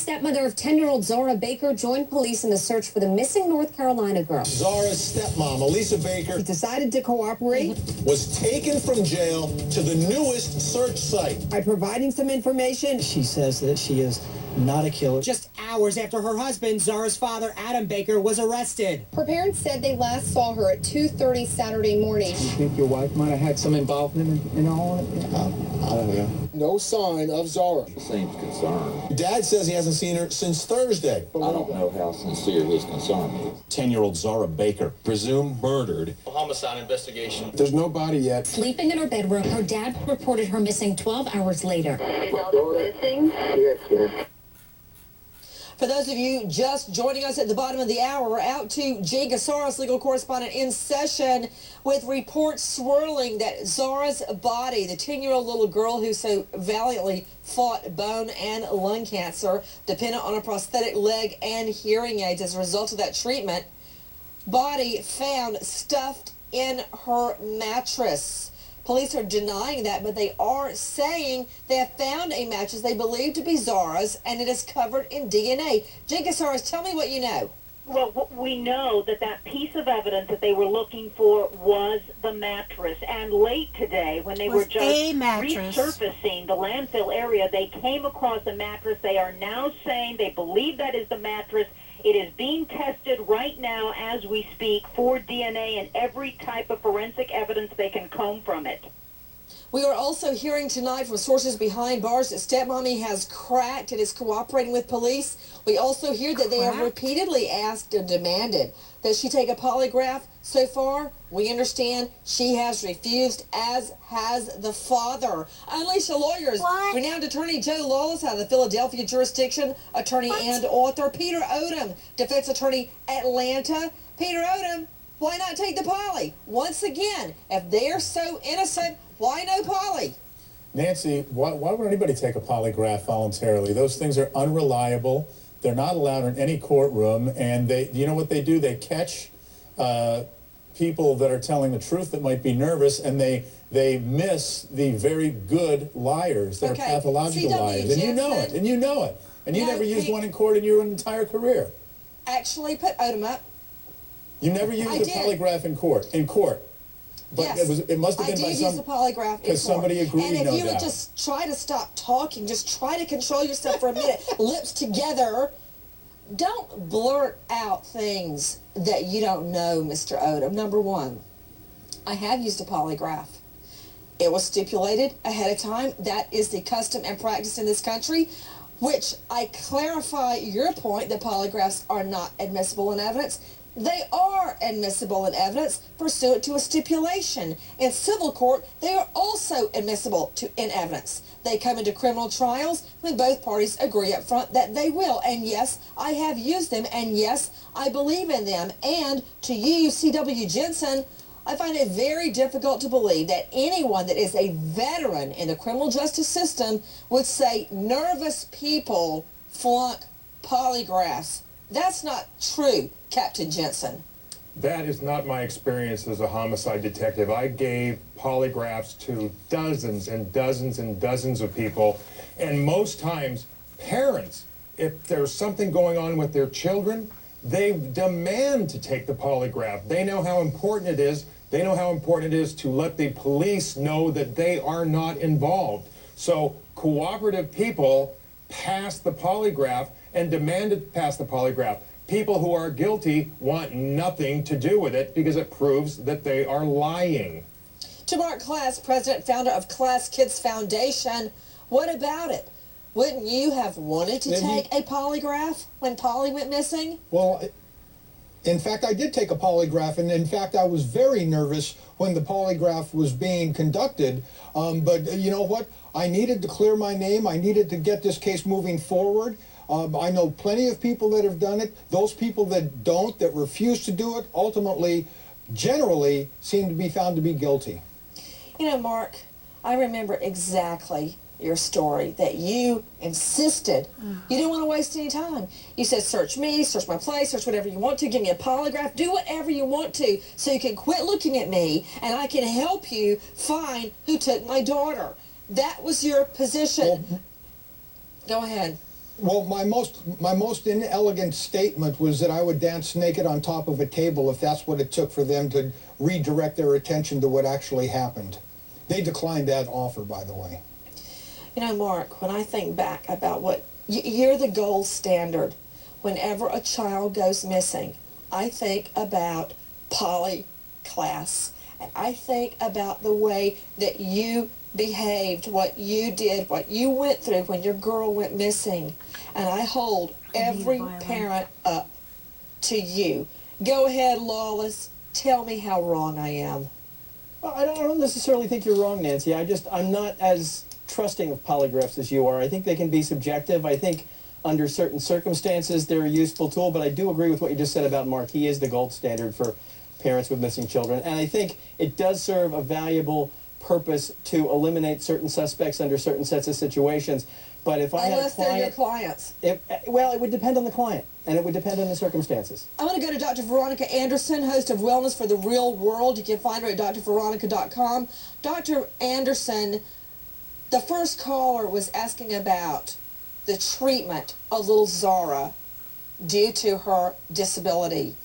stepmother of 10-year-old Zahra Baker joined police in the search for the missing North Carolina girl. Zahra's stepmom, Elisa Baker, he decided to cooperate, was taken from jail to the newest search site. By providing some information, she says that she is not a killer. Just hours after her husband, Zahra's father, Adam Baker, was arrested. Her parents said they last saw her at 2:30 Saturday morning. You think your wife might have had some involvement in all of it? I don't know. No sign of Zahra. Seems concerned. Dad says he hasn't seen her since Thursday. I don't know how sincere his concern is. 10-year-old Zahra Baker, presumed murdered. Homicide investigation. There's no body yet. Sleeping in her bedroom, her dad reported her missing 12 hours later. Is Elder missing? Yes. For those of you just joining us at the bottom of the hour, we're out to Jay Gasaros, legal correspondent, in session with reports swirling that Zahra's body, the 10-year-old little girl who so valiantly fought bone and lung cancer, dependent on a prosthetic leg and hearing aids as a result of that treatment, body found stuffed in her mattress. Police are denying that, but they are saying they have found a mattress they believe to be Zahra's, and it is covered in DNA. Jay Gasaros, tell me what you know. Well, we know that piece of evidence that they were looking for was the mattress. And late today, when they were just resurfacing the landfill area, they came across a mattress. They are now saying they believe that is the mattress. It is being tested right now as we speak for DNA and every type of forensic evidence they can comb from it. We are also hearing tonight from sources behind bars that stepmommy has cracked and is cooperating with police. We also hear that they have repeatedly asked and demanded that she take a polygraph. So far, we understand she has refused, as has the father. Alicia Lawyers, renowned attorney Joe Lawless out of the Philadelphia jurisdiction, attorney and author. Peter Odom, defense attorney, Atlanta. Peter Odom, why not take the poly? Once again, if they're so innocent, why no poly? Nancy, why would anybody take a polygraph voluntarily? Those things are unreliable. They're not allowed in any courtroom, and you know what they do? They catch people that are telling the truth that might be nervous, and they miss the very good liars that are pathological liars. And you know it, and you know it. And you never used one in court in your entire career. Actually, put Odom up. You never used a polygraph in court. But yes, it must have been by use the polygraph because somebody agreed. And if you would just try to stop talking, just try to control yourself for a minute, lips together. Don't blurt out things that you don't know, Mr. Odom. Number one, I have used a polygraph. It was stipulated ahead of time. That is the custom and practice in this country, which I clarify your point that polygraphs are not admissible in evidence. They are admissible in evidence pursuant to a stipulation. In civil court, they are also admissible in evidence. They come into criminal trials when both parties agree up front that they will. And yes, I have used them, and yes, I believe in them. And to you, C.W. Jensen, I find it very difficult to believe that anyone that is a veteran in the criminal justice system would say nervous people flunk polygraphs. That's not true, Captain Jensen. That is not my experience as a homicide detective. I gave polygraphs to dozens and dozens and dozens of people, and most times parents, if there's something going on with their children, they demand to take the polygraph. They know how important it is. They know how important it is to let the police know that they are not involved. So cooperative people pass the polygraph and demand to pass the polygraph. People who are guilty want nothing to do with it because it proves that they are lying. To Mark Class, president, founder of Class Kids Foundation, what about it? Wouldn't you have wanted to take a polygraph when Polly went missing? Well, in fact, I did take a polygraph, and in fact, I was very nervous when the polygraph was being conducted. But you know what? I needed to clear my name. I needed to get this case moving forward. I know plenty of people that have done it. Those people that don't, that refuse to do it, ultimately, generally, seem to be found to be guilty. You know, Mark, I remember exactly your story, that you insisted. You didn't want to waste any time. You said, search me, search my place, search whatever you want to, give me a polygraph, do whatever you want to, so you can quit looking at me, and I can help you find who took my daughter. That was your position. Well, go ahead. Well, my most inelegant statement was that I would dance naked on top of a table if that's what it took for them to redirect their attention to what actually happened. They declined that offer, by the way. You know, Mark, when I think back about what, you're the gold standard. Whenever a child goes missing, I think about poly class. And I think about the way that you behaved, what you did, what you went through when your girl went missing. And I hold every parent up to you. Go ahead, Lawless. Tell me how wrong I am. Well, I don't necessarily think you're wrong, Nancy. I'm not as trusting of polygraphs as you are. I think they can be subjective. I think under certain circumstances they're a useful tool, but I do agree with what you just said about Mark. He is the gold standard for parents with missing children. And I think it does serve a valuable purpose to eliminate certain suspects under certain sets of situations. But if I Unless had a client, they're your clients. Well, it would depend on the client, and it would depend on the circumstances. I want to go to Dr. Veronica Anderson, host of Wellness for the Real World. You can find her at drveronica.com. Dr. Anderson, the first caller was asking about the treatment of little Zahra due to her disability.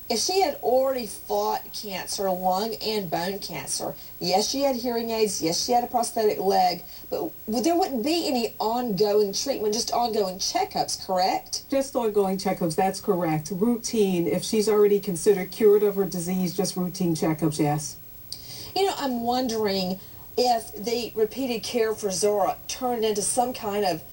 If she had already fought cancer, lung and bone cancer, yes, she had hearing aids, yes, she had a prosthetic leg, but there wouldn't be any ongoing treatment, just ongoing checkups, correct? Just ongoing checkups, that's correct. Routine, if she's already considered cured of her disease, just routine checkups, yes. You know, I'm wondering if the repeated care for Zahra turned into some kind of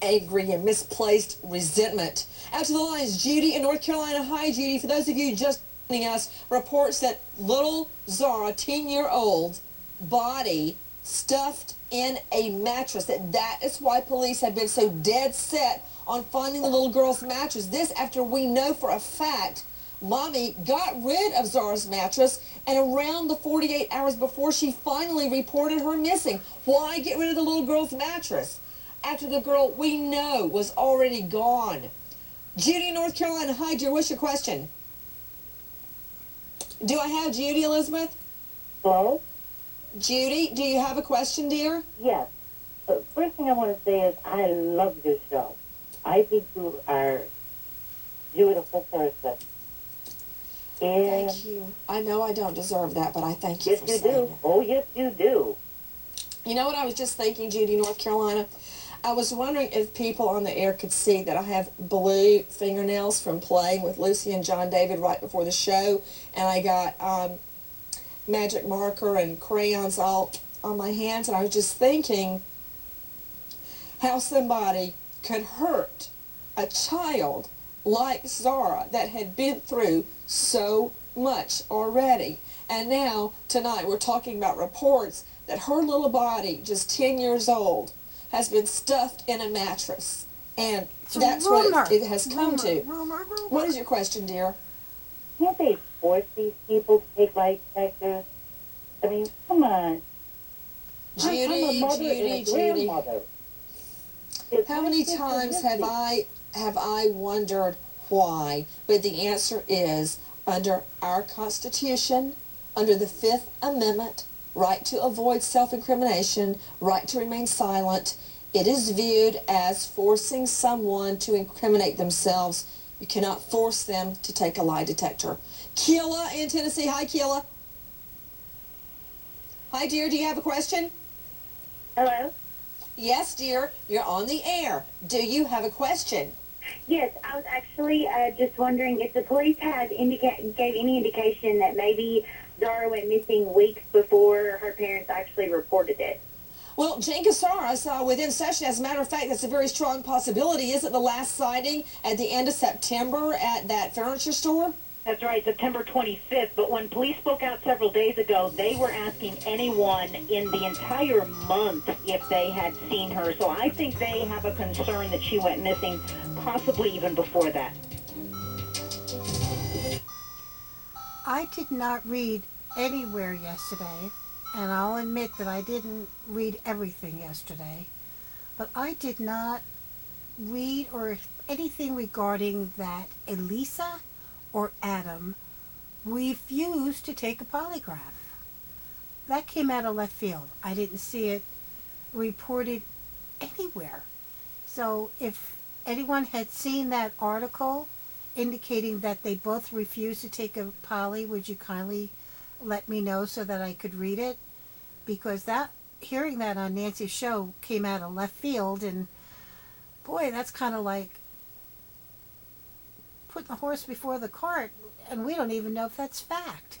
angry and misplaced resentment. Out to the lines, Judy in North Carolina. Hi, Judy. For those of you just joining us, reports that little Zahra, 10-year-old, body stuffed in a mattress. That is why police have been so dead set on finding the little girl's mattress. This after we know for a fact Mommy got rid of Zahra's mattress and around the 48 hours before she finally reported her missing. Why get rid of the little girl's mattress after the girl we know was already gone? Judy, North Carolina. Hi, dear. What's your question? Do I have Judy, Elizabeth? Hello? Judy, do you have a question, dear? Yes. First thing I want to say is I love your show. I think you are a beautiful person. And thank you. I know I don't deserve that, but I thank you for saying it. Yes, you do. Oh, yes, you do. You know what I was just thinking, Judy, North Carolina? I was wondering if people on the air could see that I have blue fingernails from playing with Lucy and John David right before the show, and I got magic marker and crayons all on my hands, and I was just thinking how somebody could hurt a child like Zahra that had been through so much already. And now, tonight, we're talking about reports that her little body, just 10 years old, has been stuffed in a mattress. And that's what it has come to. What is your question, dear? Can't they force these people to take lie detectors? I mean, come on. Judy, I'm a mother Judy, and a Judy. grandmother. How many times have I wondered why? But the answer is, under our Constitution, under the Fifth Amendment, right to avoid self-incrimination, right to remain silent, it is viewed as forcing someone to incriminate themselves. You cannot force them to take a lie detector. Keila in Tennessee. Hi, Keila. Hi, dear. Do you have a question? Hello? Yes, dear. You're on the air. Do you have a question? Yes, I was actually just wondering if the police had gave any indication that maybe Zahra went missing weeks before her parents actually reported it. Well, Jane Casares within session. As a matter of fact, that's a very strong possibility. Isn't the last sighting at the end of September at that furniture store? That's right, September 25th. But when police spoke out several days ago, they were asking anyone in the entire month if they had seen her. So I think they have a concern that she went missing, possibly even before that. I did not read anywhere yesterday, and I'll admit that I didn't read everything yesterday, but I did not read or anything regarding that Elisa or Adam refused to take a polygraph. That came out of left field. I didn't see it reported anywhere. So if anyone had seen that article indicating that they both refused to take a poly, would you kindly let me know so that I could read it? Because that hearing that on Nancy's show came out of left field, and boy, that's kind of like putting the horse before the cart, and we don't even know if that's fact.